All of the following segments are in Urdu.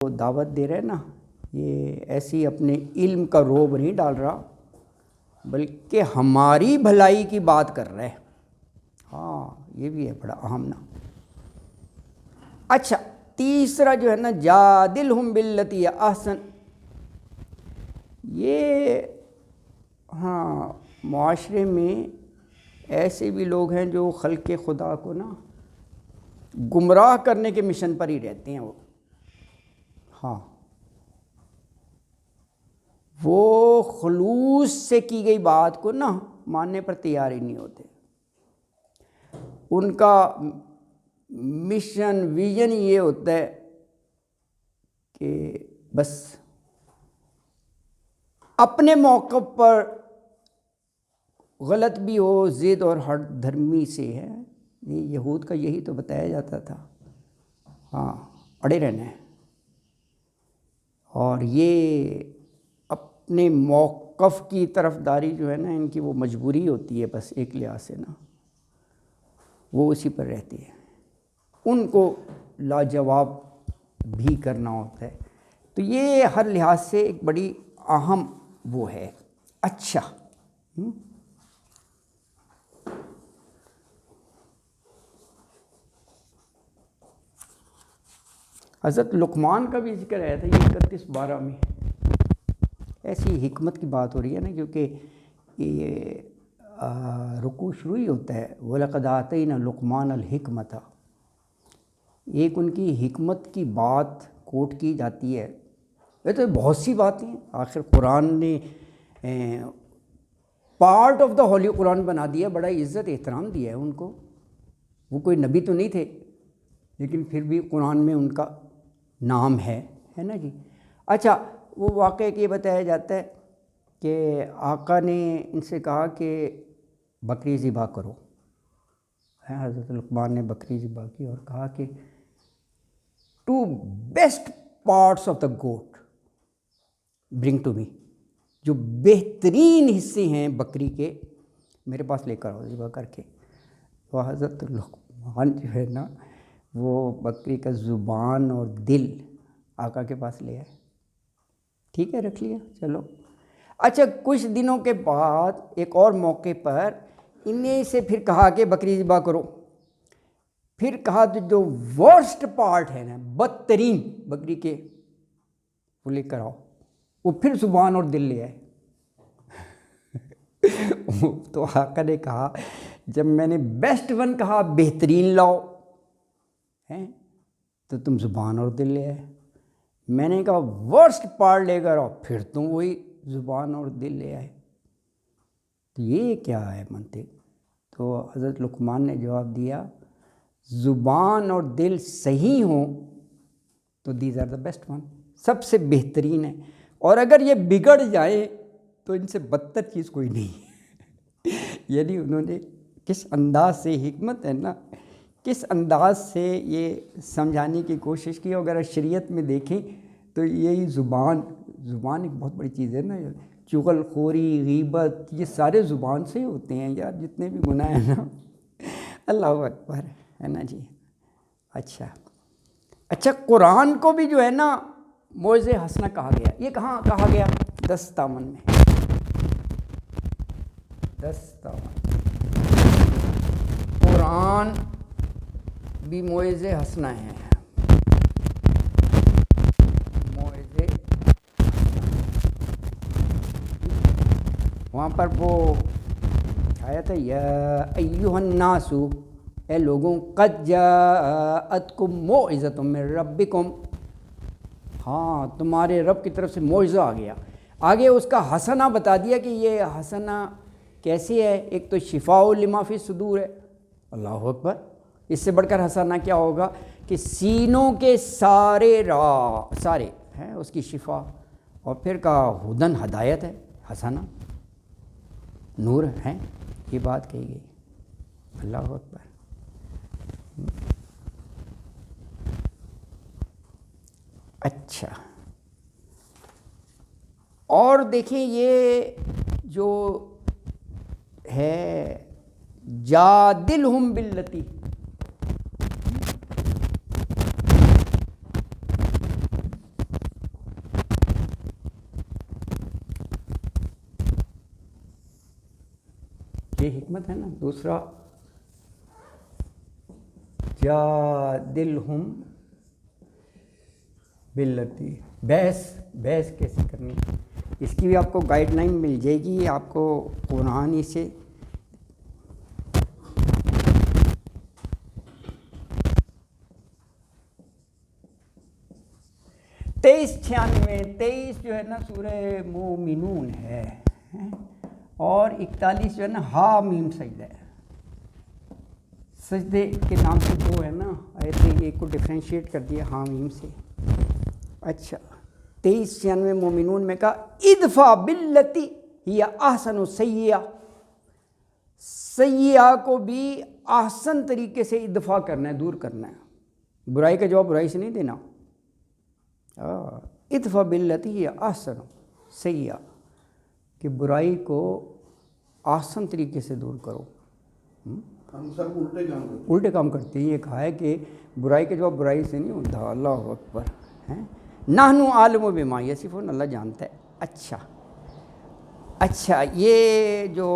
دعوت دے رہے ہیں نا، یہ ایسی اپنے علم کا روب نہیں ڈال رہا، بلکہ ہماری بھلائی کی بات کر رہے ہیں۔ ہاں یہ بھی ہے بڑا اہم نا۔ اچھا تیسرا جو ہے نا، جادلہم باللتی احسن، یہ ہاں معاشرے میں ایسے بھی لوگ ہیں جو خلق خدا کو نا گمراہ کرنے کے مشن پر ہی رہتے ہیں۔ وہ خلوص سے کی گئی بات کو نا ماننے پر تیار ہی نہیں ہوتے۔ ان کا مشن ویژن یہ ہوتا ہے کہ بس اپنے موقف پر غلط بھی ہو، ضد اور ہٹ دھرمی سے ہے، یہ یہود کا یہی تو بتایا جاتا تھا۔ ہاں اڑے رہنا ہے، اور یہ اپنے موقف کی طرف داری جو ہے نا ان کی وہ مجبوری ہوتی ہے، بس ایک لحاظ سے نا وہ اسی پر رہتی ہے، ان کو لاجواب بھی کرنا ہوتا ہے۔ تو یہ ہر لحاظ سے ایک بڑی اہم وہ ہے۔ اچھا حضرت لقمان کا بھی ذکر آیا تھا یہ 31-12 میں۔ ایسی حکمت کی بات ہو رہی ہے نا، کیونکہ یہ رکوع شروع ہی ہوتا ہے وَلَقَدْ آتَيْنَا لُقْمَانَ الْحِكْمَةَ، ایک ان کی حکمت کی بات کوٹ کی جاتی ہے۔ یہ تو بہت سی باتیں ہیں، آخر قرآن نے پارٹ آف دا ہولی قرآن بنا دیا، بڑا عزت احترام دیا ہے ان کو۔ وہ کوئی نبی تو نہیں تھے، لیکن پھر بھی قرآن میں ان کا نام ہے نا جی۔ اچھا وہ واقعہ کہ یہ بتایا جاتا ہے کہ آقا نے ان سے کہا کہ بکری ذبح کرو۔ حضرت لقمان نے بکری ذبح کی اور کہا کہ 2 best parts of the goat bring to me, جو بہترین حصے ہیں بکری کے میرے پاس لے کر آؤ ذبح کر کے۔ وہ حضرت لقمان جو ہے نا وہ بکری کا زبان اور دل آقا کے پاس لے آئے۔ ٹھیک ہے رکھ لیا، چلو۔ اچھا کچھ دنوں کے بعد ایک اور موقع پر انہیں سے پھر کہا کہ بکری ذبح کرو، پھر کہا جو ورسٹ پارٹ ہے نا، بدترین بکری کے وہ لے کر آؤ، وہ پھر زبان اور دل لے آئے۔ تو آقا نے کہا جب میں نے بیسٹ ون کہا بہترین لاؤ تو تم زبان اور دل لے آئے، میں نے کہا ورسٹ پارٹ لے کر آؤ پھر تم وہی زبان اور دل لے آئے۔ تو یہ کیا ہے منطق؟ تو حضرت لقمان نے جواب دیا زبان اور دل صحیح ہوں تو these are the best one, سب سے بہترین ہے، اور اگر یہ بگڑ جائیں تو ان سے بدتر چیز کوئی نہیں۔ یعنی انہوں نے کس انداز سے، حکمت ہے نا، کس انداز سے یہ سمجھانے کی کوشش کی۔ اگر شریعت میں دیکھیں تو یہی زبان ایک بہت بڑی چیز ہے نا، چغل خوری، غیبت، یہ سارے زبان سے ہی ہوتے ہیں یار، جتنے بھی گناہ ہیں نا۔ اللہ اکبر ہے نا جی۔ اچھا قرآن کو بھی جو ہے نا موعظہ حسنہ کہا گیا، یہ کہاں کہا گیا؟ 10 تامن میں، 10 تامن قرآن بھی موعظہ حسنہ ہے۔ موعظہ وہاں پر وہ آیا تھا یا ایھا الناس، اے لوگوں، قد جاءتکم موعظۃ من ربکم، ہاں تمہارے رب کی طرف سے موعظہ آ گیا۔ آگے اس کا حسنہ بتا دیا کہ یہ حسنہ کیسے ہے، ایک تو شفاء لما فی الصدور ہے، اللہ اکبر، اس سے بڑھ کر حسنہ کیا ہوگا کہ سینوں کے سارے ہیں اس کی شفا، اور پھر کہا ہدن، ہدایت ہے، حسنہ نور ہے، یہ بات کہی گئی، اللہ اکبر۔ اچھا اور دیکھیں یہ جو ہے جادلہم باللتی، یہ حکمت ہے نا. دوسرا جادلہم باللتی، بحث کیسے کرنی، اس کی بھی آپ کو گائیڈ لائن مل جائے گی آپ کو قرآن ہی سے. تیئیس جو ہے نا سورہ مومنون ہے، اور 41 جو ہے نا حامیم سجدہ ہے. سجدے کے نام سے دو ہے نا آیتیں، ایک کو ڈفرینشیٹ کر دیا حامیم سے. اچھا 23 مومنون میں کہا ادفع باللتی ہی احسن سیئہ، سیئہ کو بھی احسن طریقے سے ادفع کرنا ہے، دور کرنا ہے. برائی کا جواب برائی سے نہیں دینا. ادفع باللتی ہی احسن سیئہ، کہ برائی کو احسن طریقے سے دور کرو. ہم سب الٹے کام کرتے ہیں. یہ کہا ہے کہ برائی کا جواب برائی سے نہیں ہوتا. اللہ اکبر. نحن عالم بما یصفون، اللہ جانتا ہے. اچھا یہ جو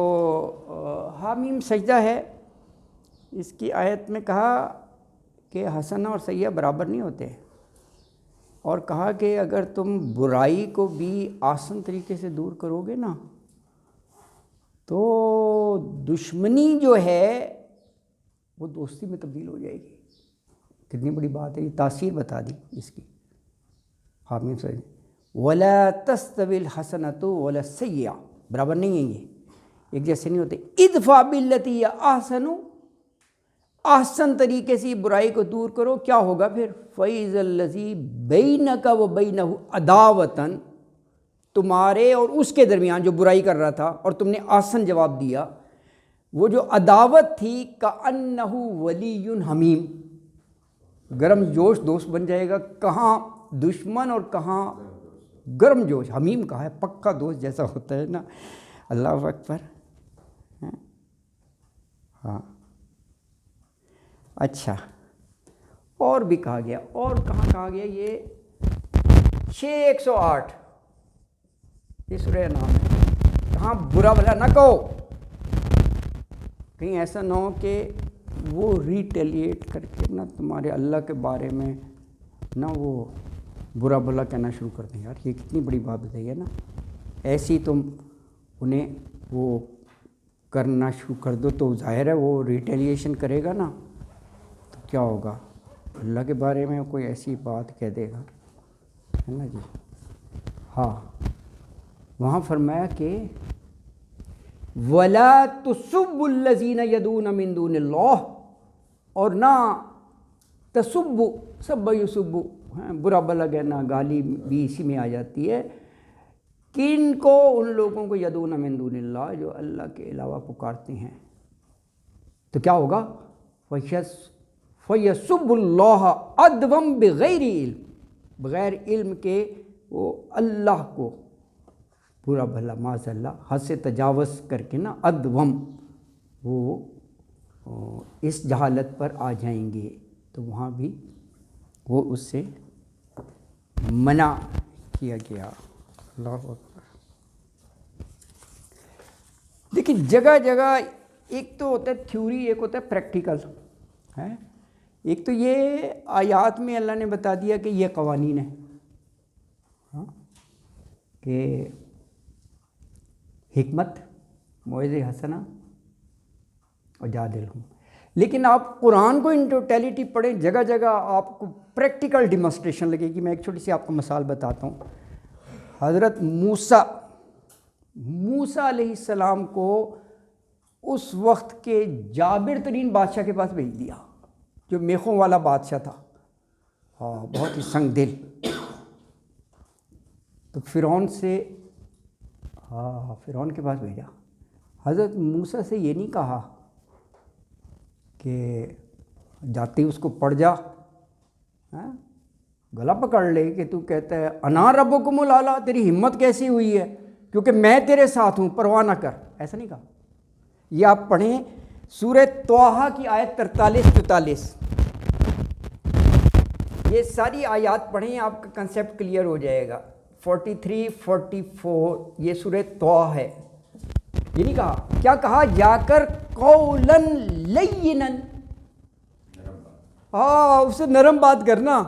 حامیم سجدہ ہے، اس کی آیت میں کہا کہ حسنہ اور سیئہ برابر نہیں ہوتے، اور کہا کہ اگر تم برائی کو بھی آسان طریقے سے دور کرو گے نا تو دشمنی جو ہے وہ دوستی میں تبدیل ہو جائے گی. کتنی بڑی بات ہے، یہ تاثیر بتا دی اس کی. حامیم سے وَلَا تَسْتَوِي الْحَسَنَةُ وَلَا السَّيِّئَةُ، برابر نہیں ہیں، یہ ایک جیسے نہیں ہوتے. ادفع باللتی ہی احسن، احسن طریقے سے برائی کو دور کرو. کیا ہوگا پھر؟ فَإِذَا الَّذِي بَيْنَكَ وَبَيْنَهُ عَدَاوَةً، تمہارے اور اس کے درمیان جو برائی کر رہا تھا اور تم نے آسن جواب دیا، وہ جو عداوت تھی کَأَنَّهُ وَلِيٌّ حمیم، گرم جوش دوست بن جائے گا. کہاں دشمن اور کہاں گرم جوش. حمیم کہا ہے پکا دوست جیسا ہوتا ہے نا. اللہ اکبر. ہاں اچھا اور بھی کہا گیا، اور کہاں کہا گیا؟ یہ 6:108 یہ سورہ نام ہے. کہاں برا بھلا نہ کہو، کہیں ایسا نہ ہو کہ وہ ریٹیلیٹ کر کے نا تمہارے اللہ کے بارے میں نہ وہ برا بھلا کہنا شروع کر دیں. یار یہ کتنی بڑی بات بتائی ہے نا. ایسی تم انہیں وہ کرنا شروع کر دو تو ظاہر ہے وہ ریٹیلیشن کرے گا نا، تو کیا ہوگا؟ اللہ کے بارے میں کوئی ایسی بات کہہ دے گا، ہے نا جی. ہاں وہاں فرمایا کہ وَلَا تُسُبُّوا الَّذِينَ يَدْعُونَ مِن دُونِ اللَّهِ، اور نہ تسب سب یسب، برا بلا کہنا، گالی بھی اسی میں آ جاتی ہے. کن کو؟ ان لوگوں کو یدعون من دون اللہ، جو اللہ کے علاوہ پکارتے ہیں. تو کیا ہوگا؟ فَيَسُبُّ اللَّهَ عَدْوًا بِغَيْرِ علم، بغیر علم کے وہ اللہ کو برا بھلا معاذ اللہ حد سے تجاوز کر کے نا عدوم وہ اس جہالت پر آ جائیں گے. تو وہاں بھی وہ اس سے منع کیا گیا. اللہ اکبر. دیکھیں جگہ جگہ ایک تو ہوتا ہے تھیوری، ایک ہوتا ہے پریکٹیکل ہے. ایک تو یہ آیات میں اللہ نے بتا دیا کہ یہ قوانین ہیں، کہ حکمت، موعظہ حسنہ اور جادلہم. لیکن آپ قرآن کو ان ٹوٹیلٹی پڑھیں، جگہ جگہ آپ کو پریکٹیکل ڈیمونسٹریشن لگے گی. میں ایک چھوٹی سی آپ کو مثال بتاتا ہوں. حضرت موسیٰ علیہ السلام کو اس وقت کے جابر ترین بادشاہ کے پاس بھیج دیا، جو میخوں والا بادشاہ تھا، بہت ہی سنگ دل. تو فرعون کے پاس بھیجا. حضرت موسیٰ سے یہ نہیں کہا کہ جاتے ہی اس کو پڑ جا، گلا پکڑ لے کہ تو کہتا ہے انا ربکم الاعلیٰ، تیری ہمت کیسی ہوئی ہے کیونکہ میں تیرے ساتھ ہوں، پرواہ نہ کر. ایسا نہیں کہا. یہ آپ پڑھیں سورہ طٰہٰ کی آیت 43-44، یہ ساری آیات پڑھیں، آپ کا کنسیپٹ کلیئر ہو جائے گا. 43-44 یہ سورہ طٰہٰ ہے. یہ نہیں کہا، کیا کہا؟ جا کر قولن لینن، ہاں اس سے نرم بات کرنا،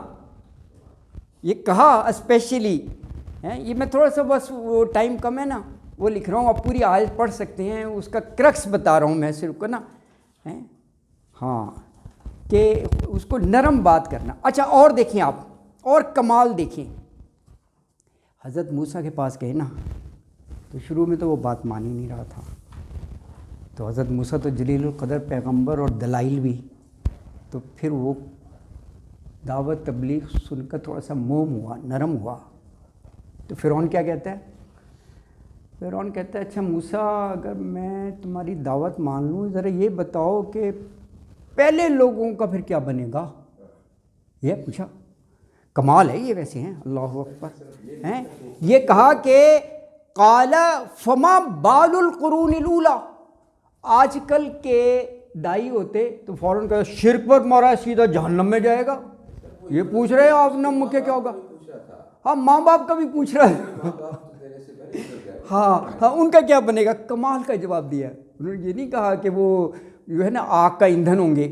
یہ کہا اسپیشلی. یہ میں تھوڑا سا بس وہ ٹائم کم ہے نا وہ لکھ رہا ہوں، آپ پوری آیت پڑھ سکتے ہیں، اس کا کرکس بتا رہا ہوں میں صرف کو نا. ہاں کہ اس کو نرم بات کرنا. اچھا اور دیکھیں آپ، اور کمال دیکھیں. حضرت موسیٰ کے پاس گئے نا تو شروع میں تو وہ بات مان ہی نہیں رہا تھا. تو حضرت موسیٰ تو جلیل القدر پیغمبر اور دلائل بھی، تو پھر وہ دعوت تبلیغ سن کر تھوڑا سا موم ہوا، نرم ہوا. تو فرعون کیا کہتا ہے؟ فرعون کہتا ہے اچھا موسیٰ اگر میں تمہاری دعوت مان لوں، ذرا یہ بتاؤ کہ پہلے لوگوں کا پھر کیا بنے گا؟ یہ پوچھا. کمال ہے یہ ویسے ہیں، اللہ اکبر ہیں. یہ کہا کہ قال فما بال القرون الاولی، آج کل کے دائی ہوتے تو فوراً کہا شرک پر مارا ہے سیدھا جہنم میں جائے گا. یہ پوچھ رہے ہیں آپ نے مکہ کیا ہوگا؟ ہاں ماں باپ کا بھی پوچھ رہا ہے. ہاں ان کا کیا بنے گا؟ کمال کا جواب دیا. انہوں نے یہ نہیں کہا کہ وہ جو ہے نا آگ کا ایندھن ہوں گے.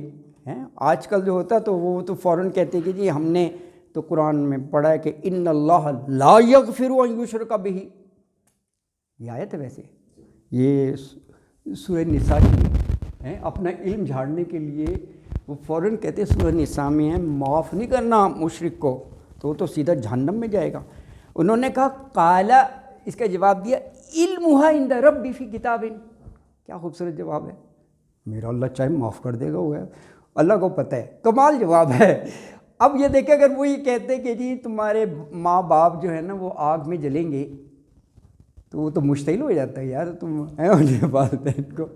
آج کل جو ہوتا تو وہ تو فوراً کہتے کہ جی ہم نے تو قرآن میں پڑھا ہے کہ ان اللہ لا یغفر ان یشرک بہ. یہ آیت ہے ویسے، یہ سورہ نساء کی ہے. اپنا علم جھاڑنے کے لیے وہ فوراً کہتے ہیں سورہ نساء میں ہے معاف نہیں کرنا مشرک کو تو وہ تو سیدھا جہنم میں جائے گا. انہوں نے کہا قال، اس کا جواب دیا علمھا عند ربی فی کتاب. کیا خوبصورت جواب ہے. میرا اللہ چاہے معاف کر دے گا، وہ ہے اللہ کو پتہ ہے. کمال جواب ہے. اب یہ دیکھیں اگر وہ یہ کہتے کہ جی تمہارے ماں باپ جو ہے نا وہ آگ میں جلیں گے تو وہ تو مشتعل ہو جاتا ہے یار، تم ہیں انہیں والدین کو.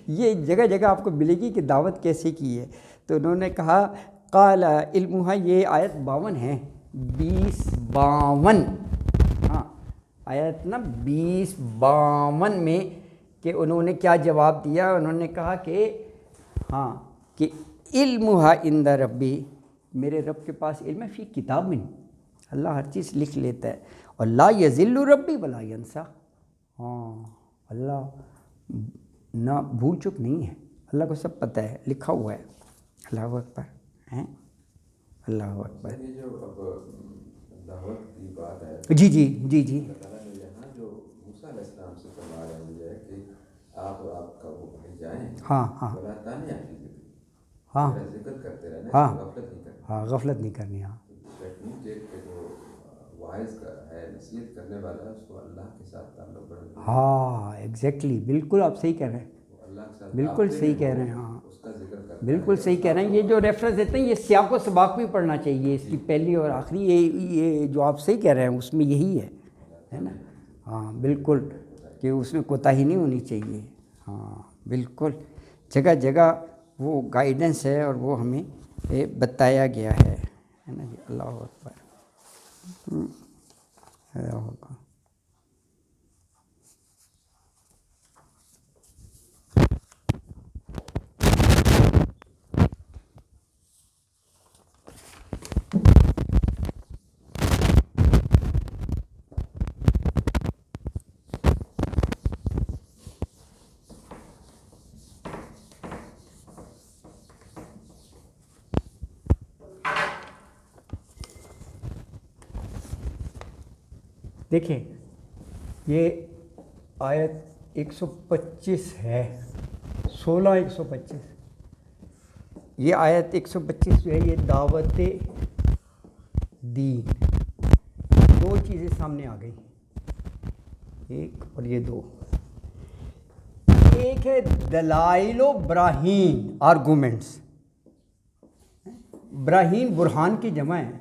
یہ جگہ جگہ آپ کو ملے گی کہ دعوت کیسے کی ہے. تو انہوں نے کہا قال علمھا، یہ آیت 52 ہے، 20-52. ہاں آیت نا 20-52 میں کہ انہوں نے کیا جواب دیا. انہوں نے کہا کہ ہاں کہ علمھا عند ربی، میرے رب کے پاس علم ہے، فی کتاب میں اللہ ہر چیز لکھ لیتا ہے. اور لا یضل ربی ولا ینسیٰ، ہاں اللہ نہ بھول چک نہیں ہے، اللہ کو سب پتہ ہے، لکھا ہوا ہے. اللہ اکبر ہیں، اللہ اکبر. یہ جو اب دعوت کی بات ہے، جی جی جی جی اللہ تعالیٰ نے یہاں جو موسیٰ علیہ السلام سے فرما رہے ہیں کہ آپ کا وہ بھائی جائیں، ہاں ہاں بلا تانیہ کی ذکر، ہاں میرا ذکر کرتے رہنا، ہاں اس میں غفلت نہیں کرنی. ہاں غفلت نہیں کرنی. ہاں کہ جو وائز کا ہے، نصیحت کرنے والا ہے، اس کو اللہ کے ساتھ تعلق بڑھنا. ہاں ایگزیکٹلی، بالکل آپ صحیح کہہ رہے ہیں، اللہ کے ساتھ بالکل صحیح کہہ رہے ہیں. ہاں اس کا ذکر کرتا ہے. بالکل صحیح کہہ رہے ہیں. یہ جو ریفرنس دیتے ہیں یہ سیاق و سباق بھی پڑھنا چاہیے، اس کی پہلی اور آخری. یہ جو آپ صحیح کہہ رہے ہیں اس میں یہی ہے نا. ہاں بالکل کہ اس میں کوتاہی نہیں ہونی چاہیے. ہاں بالکل جگہ جگہ وہ گائیڈنس ہے اور وہ ہمیں بتایا گیا ہے نا جی. اللہ اکبر. اللہ اکبر. دیکھیں یہ آیت 125 ہے، 16-125. یہ آیت 125 جو ہے یہ دعوت دین. دو چیزیں سامنے آ گئی، ایک اور یہ دو. ایک ہے دلائل و براہین، آرگومنٹس. براہین برہان کی جمع ہے،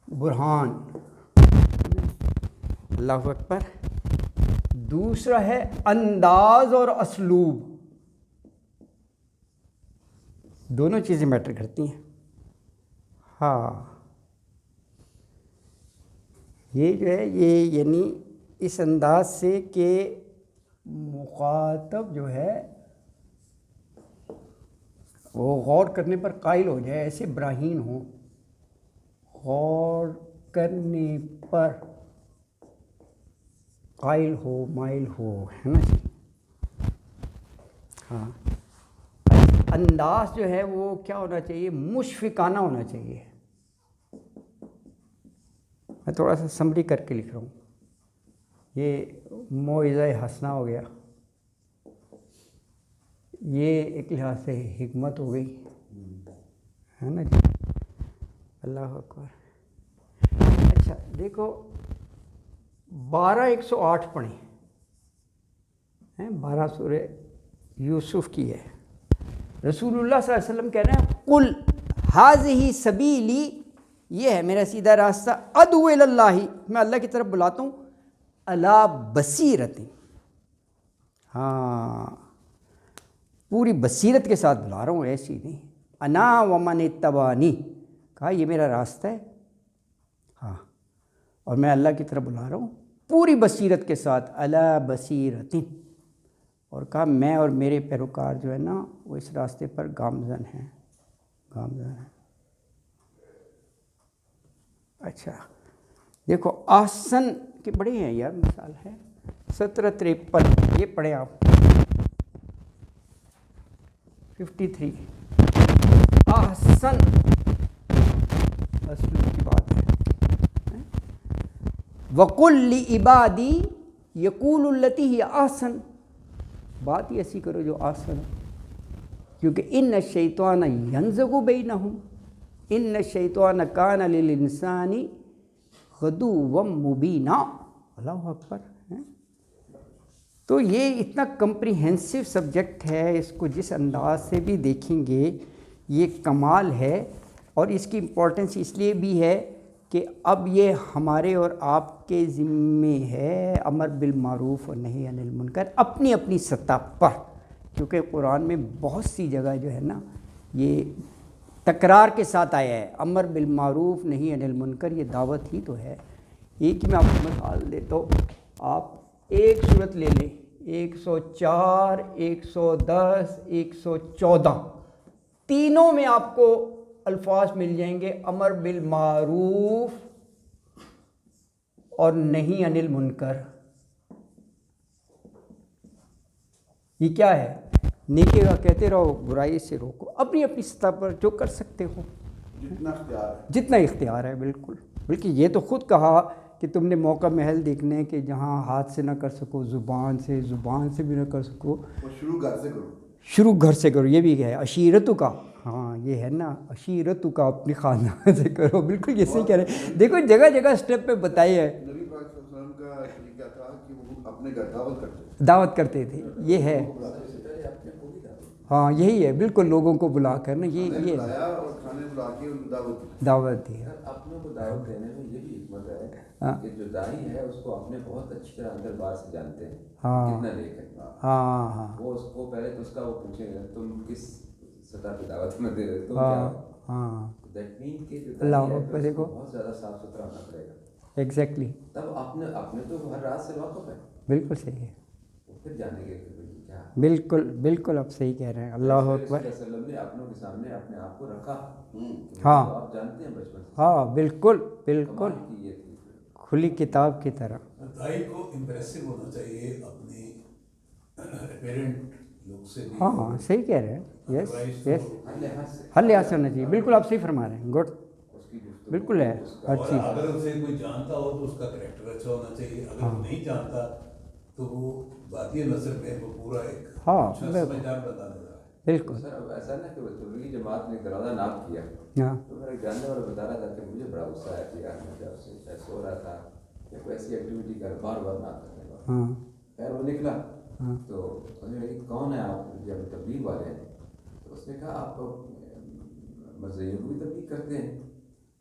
برہان. اللہ اکبر. دوسرا ہے انداز اور اسلوب. دونوں چیزیں میٹر کرتی ہیں. ہاں یہ جو ہے یہ یعنی اس انداز سے کہ مخاطب جو ہے وہ غور کرنے پر قائل ہو جائے، ایسے براہین ہوں، غور کرنے پر قائل ہو مائل ہو، ہے نا جی. ہاں، انداز جو ہے وہ کیا ہونا چاہیے؟ مشفقانہ ہونا چاہیے. میں تھوڑا سا سمری کر کے لکھ رہا ہوں. یہ موعظہ حسنہ ہو گیا، یہ ایک لحاظ سے حکمت ہو گئی، ہے نا جی. اللہ اکبر. اچھا دیکھو 12:108 پڑھیں، 12 سورہ یوسف کی ہے. رسول اللہ صلی اللہ علیہ وسلم کہہ رہے ہیں قل ھذہ سبیلی، یہ ہے میرا سیدھا راستہ، ادعو الی اللہ، میں اللہ کی طرف بلاتا ہوں، علی بصیرت، ہاں پوری بصیرت کے ساتھ بلا رہا ہوں، ایسی نہیں. انا ومن اتبعنی، کہا یہ میرا راستہ ہے، ہاں، اور میں اللہ کی طرف بلا رہا ہوں پوری بصیرت کے ساتھ، علی بصیرت، اور کہا میں اور میرے پیروکار جو ہے نا وہ اس راستے پر گامزن ہیں، گامزن ہیں. اچھا دیکھو آسن کے بڑے ہیں یار، مثال ہے 1753، یہ پڑھیں آپ 53، احسن اصل کی بات ہے. وقل لعبادی یقول التی ہی احسن، بات ہی ایسی کرو جو آسن ہو، کیونکہ ان الشیطان ینزغ بینہم، ان الشیطان کان للانسان غدوا مبینا. اللہ اکبر. تو یہ اتنا کمپریہنسو سبجیکٹ ہے، اس کو جس انداز سے بھی دیکھیں گے یہ کمال ہے. اور اس کی امپورٹنس اس لیے بھی ہے کہ اب یہ ہمارے اور آپ کے ذمے ہے امر بالمعروف اور نہی عن المنکر اپنی اپنی سطح پر، کیونکہ قرآن میں بہت سی جگہ جو ہے نا یہ تکرار کے ساتھ آیا ہے. امر بالمعروف نہی عن المنکر یہ دعوت ہی تو ہے. ایک ہی میں آپ کو مثال دیتا ہوں، آپ ایک صورت لے لیں 104 110 114، تینوں میں آپ کو الفاظ مل جائیں گے امر بالمعروف اور نہی عن المنکر. یہ کیا ہے؟ نیکی کا کہتے رہو، برائی سے روکو، اپنی اپنی سطح پر جو کر سکتے ہو، جتنا اختیار ہے، جتنا اختیار ہے. بالکل، بلکہ یہ تو خود کہا کہ تم نے موقع محل دیکھنے کہ جہاں ہاتھ سے نہ کر سکو، زبان سے بھی نہ کر سکو، وہ شروع گھر سے کرو. شروع گھر سے کرو. یہ بھی ہے عشیرتوں کا، ہاں یہ ہے نا عشیرتوں کا، اپنی خاندان سے کرو. بالکل یہ صحیح کہہ رہے ہیں. دیکھو جگہ جگہ اسٹیپ پہ بتائی ہے. نبی پاک صلی اللہ علیہ وسلم کا طریقہ تھا کہ وہ اپنے گھر دعوت کرتے تھے، دعوت کرتے تھے. یہ ہے، ہاں یہی ہے بالکل، لوگوں کو بلا کر نا یہ بلایا اور کھانے بلا کے ان کو دعوت دی. اپنوں کو دعوت دینے میں یہ بھی حکمت ہاں ہے کہ جو دائی ہے اس کو اپنے بہت اچھی طرح اندر باہر سے جانتے ہیں ہاں کتنا نیک ہے. ہاں ہاں وہ اس کو پہلے تو اس کا وہ پوچھیں گے تم کس سطح پہ دعوت میں دے رہے تم کیا ہاں ہو. ہاں. دیٹ مین کہ جو اللہ دائی ہے اکبر. اس دیکھو کو بہت زیادہ صاف ستھرا ہونا پڑے گا. ایگزیکٹلی، تب اپنے تو ہر رات سے واقف ہے، بالکل صحیح ہے. وہ پھر جانیں گے کہ کیا. بالکل بالکل آپ صحیح کہہ رہے ہیں. اللہ اکبر. رسول اللہ صلی اللہ علیہ وسلم نے اپنوں کے سامنے اپنے آپ کو رکھا. ہاں تو آپ جانتے ہیں بچپن سے. ہاں بالکل بالکل، کمال کی یہ تھی. کھلی کتاب کی طرح. دائی کو امپریسو ہونا چاہیے اپنی پیرنٹ لوگ سے بھی. ہاں ہاں صحیح کہہ رہے ہیں. یس یس، ہر لحاظ سے ہر لحاظ سے ہونا چاہیے. بالکل آپ صحیح فرما رہے ہیں. گڈ، اس کی گفتگو بالکل ہے ہر اور چیز. اگر اسے کوئی جانتا ہو تو اس کا کریکٹر اچھا ہونا چاہیے. اگر وہ نہیں جانتا تو وہ ذاتی نظر میں وہ پورا ایک اچھا سمجھدار بتا دے رہا ہے. بالکل. سر اب ایسا نا کہ تبلیغی جماعت نے دروازہ ناپ کیا ہاں تو میرا ایک جاننے والا بتا رہا تھا کہ مجھے بڑا غصہ آیا کہ یار میں جب سے ایسا ہو رہا تھا یا کوئی ایسی ایکٹیویٹی کر بار بار نہ کرنے والا. ہاں خیر وہ نکلا ہاں تو انہوں نے کہا کون ہے آپ جب تبلیغ والے ہیں؟ تو اس نے کہا آپ مرزائیوں کو بھی تبلیغ کرتے ہیں؟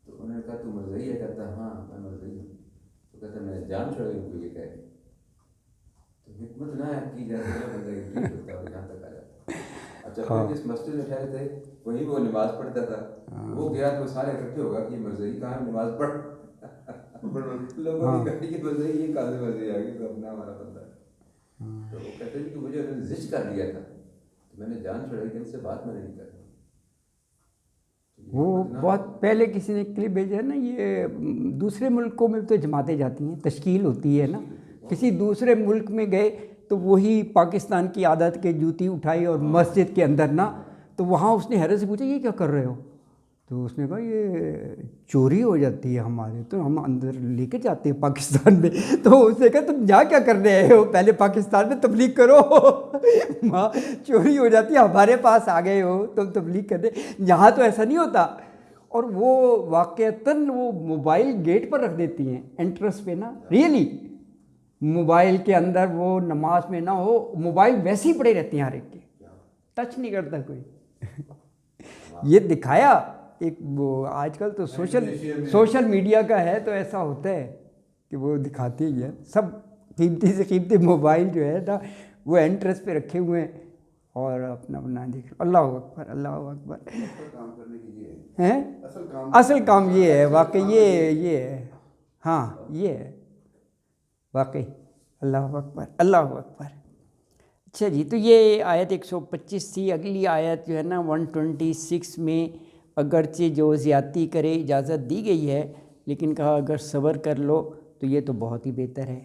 تو انہوں نے کہا تو مرزائی ہے؟ کہتا ہاں میں مرزائی ہوں. تو کہتا میں جان چھوڑی ان کو یہ کہہ کے. تو حکمت نہ کی جاتی ہے بندہ ٹھیک ہوتا ہے یہاں تک آ جاتا ہے. اچھا پھر جس مسجد میں ٹھہرے تھے وہیں وہ نماز پڑھتا تھا. وہ گیا تو سارے اکٹھے ہوگا کہ یہ مرزائی کہاں نماز پڑھ. لوگوں نے کہا کہ مرزائی یہ کہاں سے مرزائی آ گئی تو اپنا ہمارا بندہ ہے. تو وہ کہتے ہیں کہ مجھے انہوں نے زج کر لیا تھا تو میں نے جان چھوڑائی کہ ان سے بات میں نہیں کرنی. وہ بہت پہلے کسی نے کلپ بھیجا ہے نا، یہ دوسرے ملکوں میں تو جماعتیں جاتی ہیں، تشکیل ہوتی ہے نا، کسی دوسرے ملک میں گئے تو وہی پاکستان کی عادت کے جوتی اٹھائی اور مسجد کے اندر نا، تو وہاں اس نے حیرت سے پوچھا یہ کیا کر رہے ہو؟ تو اس نے کہا یہ چوری ہو جاتی ہے ہمارے، تو ہم اندر لے کے جاتے ہیں پاکستان میں۔ تو اس نے کہا تم جا کیا کرنے آئے ہو؟ پہلے پاکستان میں تبلیغ کرو، وہاں چوری ہو جاتی ہے، ہمارے پاس آ گئے ہو تم تبلیغ کرنے۔ یہاں تو ایسا نہیں ہوتا، اور وہ واقعتاً وہ موبائل گیٹ پر رکھ دیتی ہیں انٹرس پہ نا، ریئلی موبائل کے اندر وہ نماز میں نہ ہو، موبائل ویسے ہی پڑے رہتے ہیں ہر ایک کے، ٹچ نہیں کرتا کوئی۔ یہ دکھایا ایک وہ آج کل تو سوشل میڈیا کا ہے تو ایسا ہوتا ہے کہ وہ دکھاتے ہی ہیں سب قیمتی سے قیمتی موبائل جو ہے نا وہ انٹرس پہ رکھے ہوئے ہیں اور اپنا اپنا دیکھ۔ اللہ اکبر، اللہ اکبر۔ کام کرنے کی یہ ہیں اصل کام یہ ہے واقعی، یہ ہے، ہاں یہ ہے واقعی۔ اللہ اکبر، اللہ اکبر۔ اچھا جی، تو یہ آیت 125 تھی۔ اگلی آیت جو ہے نا 126 میں اگرچہ جو زیادتی کرے اجازت دی گئی ہے، لیکن کہا اگر صبر کر لو تو یہ تو بہت ہی بہتر ہے۔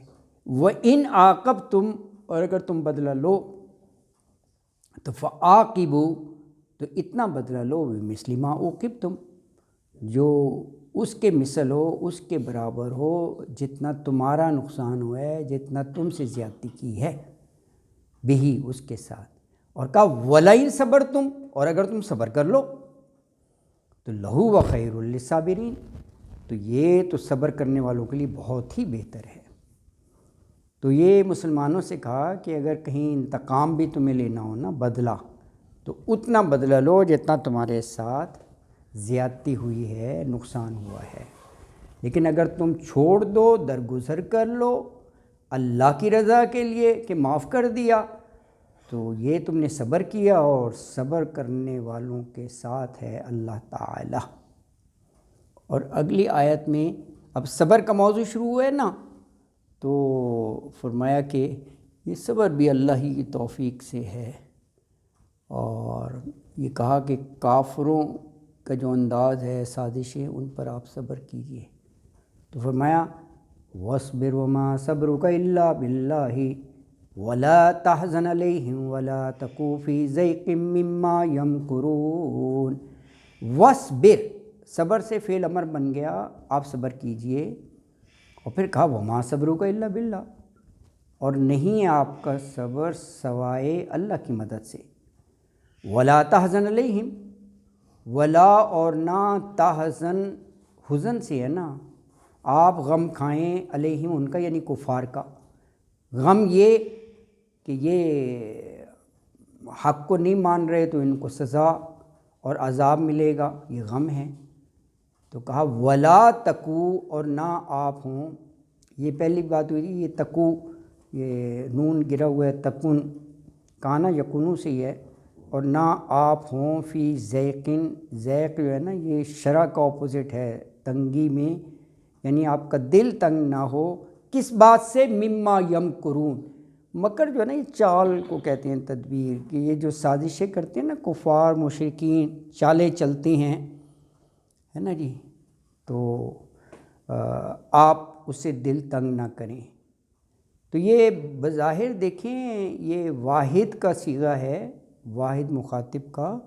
وَإِنْ عَاقَبْتُمْ، اور اگر تم بدلہ لو تو فَعَاقِبُوا، تو اتنا بدلہ لو بِمِثْلِ مَا عُوقِبْتُمْ، جو اس کے مثل ہو، اس کے برابر ہو، جتنا تمہارا نقصان ہوا ہے، جتنا تم سے زیادتی کی ہے، بہی اس کے ساتھ۔ اور کہا وَلَئِن صَبَرْتُمْ، اور اگر تم صبر کر لو تو لَهُوَ خَيْرٌ لِلصَّابِرِينَ، تو یہ تو صبر کرنے والوں کے لیے بہت ہی بہتر ہے۔ تو یہ مسلمانوں سے کہا کہ اگر کہیں انتقام بھی تمہیں لینا ہو نا، بدلہ، تو اتنا بدلہ لو جتنا تمہارے ساتھ زیادتی ہوئی ہے، نقصان ہوا ہے۔ لیکن اگر تم چھوڑ دو، درگزر کر لو اللہ کی رضا کے لیے کہ معاف کر دیا، تو یہ تم نے صبر کیا، اور صبر کرنے والوں کے ساتھ ہے اللہ تعالی۔ اور اگلی آیت میں اب صبر کا موضوع شروع ہوا ہے نا، تو فرمایا کہ یہ صبر بھی اللہ ہی کی توفیق سے ہے، اور یہ کہا کہ کافروں کا جو انداز ہے، سازشیں، ان پر آپ صبر کیجئے۔ تو فرمایا وَاصْبِرْ وَمَا صَبْرُكَ إِلَّا بِاللَّهِ وَلَا تَحْزَنْ عَلَيْهِمْ وَلَا تَكُ فِي ضَيْقٍ مِّمَّا يَمْكُرُونَ۔ وَاصْبِرْ، صبر سے فعل امر بن گیا، آپ صبر کیجئے، اور پھر کہا وَمَا صَبْرُكَ إِلَّا بِاللَّهِ، اور نہیں آپ کا صبر سوائے اللہ کی مدد سے۔ وَلَا تَحْزَنْ عَلَيْهِمْ، ولا اور نہ، تحزن حزن سے ہے نا، آپ غم کھائیں علیہم ان کا، یعنی کفار کا غم، یہ کہ یہ حق کو نہیں مان رہے تو ان کو سزا اور عذاب ملے گا، یہ غم ہے۔ تو کہا ولا تکو، اور نہ آپ ہوں، یہ پہلی بات ہوئی، یہ تکو، یہ نون گرا ہوا ہے، تکن کانا یکونو سے ہی ہے، اور نہ آپ ہوں فی ضیقن، ضیق جو ہے نا یہ شرع کا اپوزٹ ہے تنگی میں، یعنی آپ کا دل تنگ نہ ہو، کس بات سے؟ مما یمکرون، مکر جو ہے نا یہ چال کو کہتے ہیں، تدبیر، کہ یہ جو سازشیں کرتے ہیں نا کفار مشرکین، چالیں چلتے ہیں، ہے نا جی، تو آپ اس سے دل تنگ نہ کریں۔ تو یہ بظاہر دیکھیں یہ واحد کا صیغہ ہے، واحد مخاطب کا،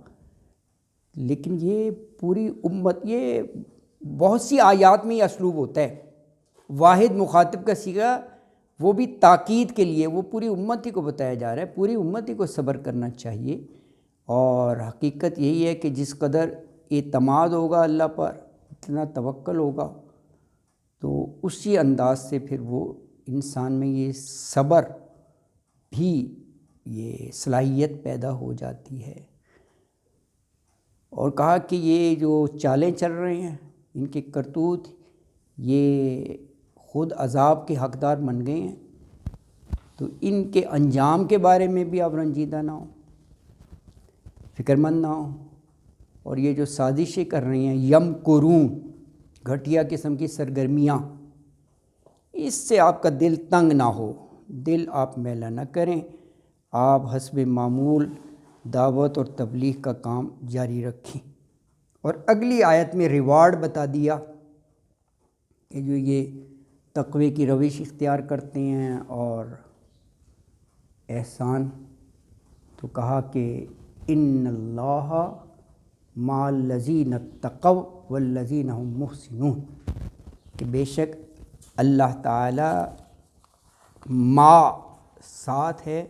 لیکن یہ پوری امت، یہ بہت سی آیات میں یہ اسلوب ہوتا ہے، واحد مخاطب کا صیغہ، وہ بھی تاکید کے لیے، وہ پوری امت ہی کو بتایا جا رہا ہے، پوری امت ہی کو صبر کرنا چاہیے۔ اور حقیقت یہی ہے کہ جس قدر اعتماد ہوگا اللہ پر، اتنا توکل ہوگا، تو اسی انداز سے پھر وہ انسان میں یہ صبر بھی، یہ صلاحیت پیدا ہو جاتی ہے۔ اور کہا کہ یہ جو چالیں چل رہے ہیں، ان کے کرتوت، یہ خود عذاب کے حقدار بن گئے ہیں، تو ان کے انجام کے بارے میں بھی آپ رنجیدہ نہ ہوں، فکر مند نہ ہوں۔ اور یہ جو سازشیں کر رہی ہیں، یمکرون، گھٹیا قسم کی سرگرمیاں، اس سے آپ کا دل تنگ نہ ہو، دل آپ میلا نہ کریں، آپ حسب معمول دعوت اور تبلیغ کا کام جاری رکھیں۔ اور اگلی آیت میں ریوارڈ بتا دیا کہ جو یہ تقوی کی روش اختیار کرتے ہیں اور احسان، تو کہا کہ ان اللہ مع الذین اتقوا والذین هم محسنون، کہ بے شک اللہ تعالی ساتھ ہے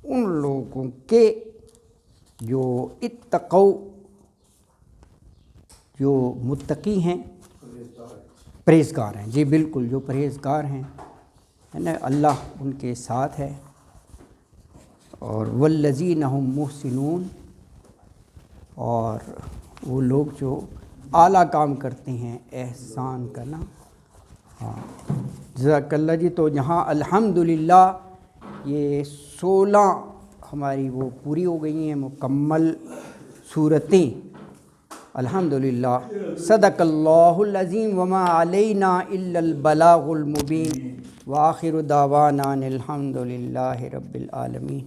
ان لوگوں کے جو اتقوا، جو متقی ہیں، پرہیزگار ہیں، جی بالکل، جو پرہیزگار ہیں، ہے نا، اللہ ان کے ساتھ ہے۔ اور والذین هم محسنون، اور وہ لوگ جو اعلیٰ کام کرتے ہیں، احسان کرنا۔ ہاں جزاک اللہ جی۔ تو یہاں الحمدللہ یہ 16 ہماری وہ پوری ہو گئی ہیں مکمل صورتیں الحمدللہ۔ صدق اللہ العظیم وما علینا الا البلاغ المبین، وآخر دعوانا الحمدللہ رب العالمین۔